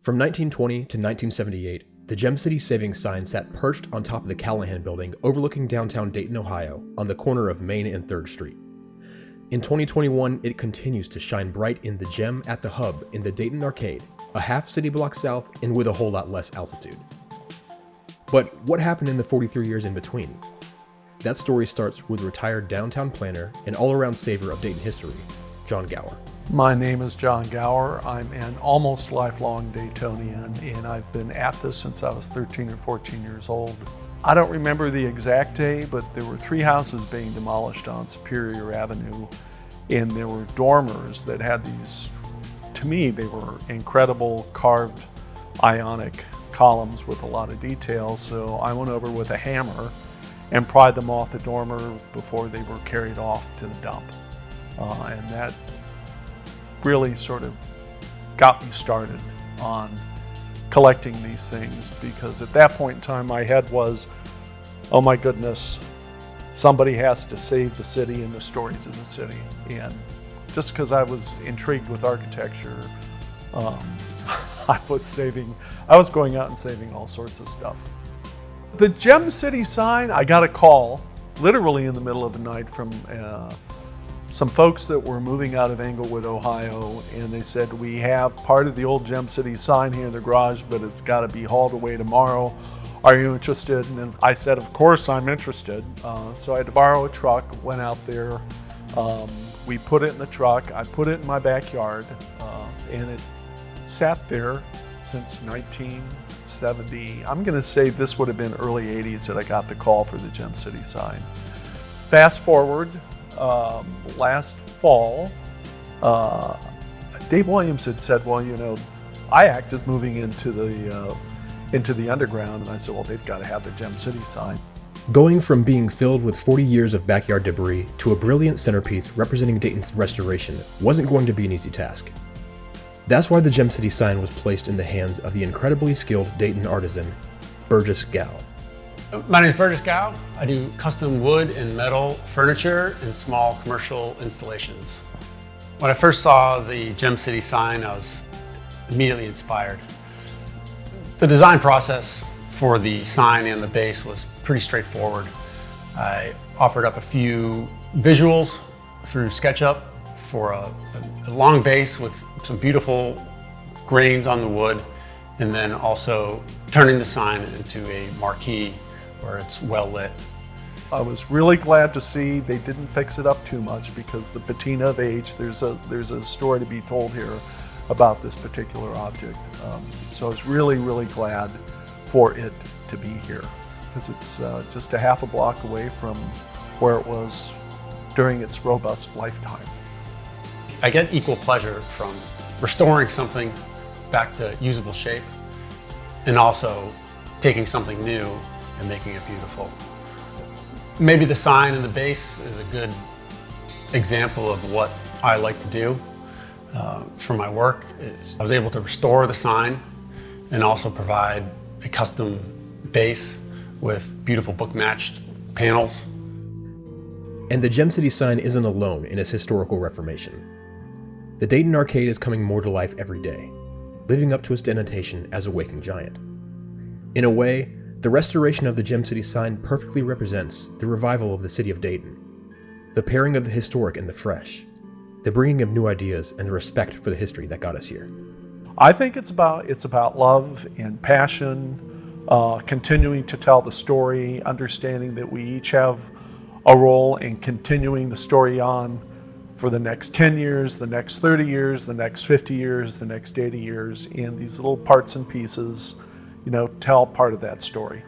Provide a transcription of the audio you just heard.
From 1920 to 1978, the Gem City Savings sign sat perched on top of the Callahan Building overlooking downtown Dayton, Ohio, on the corner of Main and 3rd Street. In 2021, it continues to shine bright in the Gem at the Hub in the Dayton Arcade, a half city block south and with a whole lot less altitude. But what happened in the 43 years in between? That story starts with retired downtown planner and all-around saver of Dayton history, John Gower. My name is John Gower. I'm an almost lifelong Daytonian, and I've been at this since I was 13 or 14 years old. I don't remember the exact day, but there were 3 houses being demolished on Superior Avenue, and there were dormers that had these, to me, they were incredible carved ionic columns with a lot of detail. So I went over with a hammer and pried them off the dormer before they were carried off to the dump. And that really sort of got me started on collecting these things, because at that point in time my head was, oh my goodness, somebody has to save the city and the stories of the city. And just because I was intrigued with architecture, I was going out and saving all sorts of stuff. The Gem City sign, I got a call literally in the middle of the night from some folks that were moving out of Englewood, Ohio, and they said, we have part of the old Gem City sign here in the garage, but it's got to be hauled away tomorrow. Are you interested? And I said, of course I'm interested. So I had to borrow a truck, went out there. We put it in the truck. I put it in my backyard, and it sat there since 1970. I'm going to say this would have been early 80s that I got the call for the Gem City sign. Fast forward, last fall, Dave Williams had said, well, you know, IACT is moving into the underground. And I said, well, they've got to have the Gem City sign. Going from being filled with 40 years of backyard debris to a brilliant centerpiece representing Dayton's restoration wasn't going to be an easy task. That's why the Gem City sign was placed in the hands of the incredibly skilled Dayton artisan, Burgess Gow. My name is Burgess Gow. I do custom wood and metal furniture and small commercial installations. When I first saw the Gem City sign, I was immediately inspired. The design process for the sign and the base was pretty straightforward. I offered up a few visuals through SketchUp for a long base with some beautiful grains on the wood, and then also turning the sign into a marquee where it's well lit. I was really glad to see they didn't fix it up too much, because the patina of age, there's a story to be told here about this particular object. So I was really, really glad for it to be here, because it's just a half a block away from where it was during its robust lifetime. I get equal pleasure from restoring something back to usable shape, and also taking something new and making it beautiful. Maybe the sign and the base is a good example of what I like to do for my work. I was able to restore the sign and also provide a custom base with beautiful book-matched panels. And the Gem City sign isn't alone in its historical reformation. The Dayton Arcade is coming more to life every day, living up to its denotation as a waking giant. In a way, the restoration of the Gem City sign perfectly represents the revival of the city of Dayton, the pairing of the historic and the fresh, the bringing of new ideas and the respect for the history that got us here. I think it's about love and passion, continuing to tell the story, understanding that we each have a role in continuing the story on for the next 10 years, the next 30 years, the next 50 years, the next 80 years, and these little parts and pieces, you know, tell part of that story.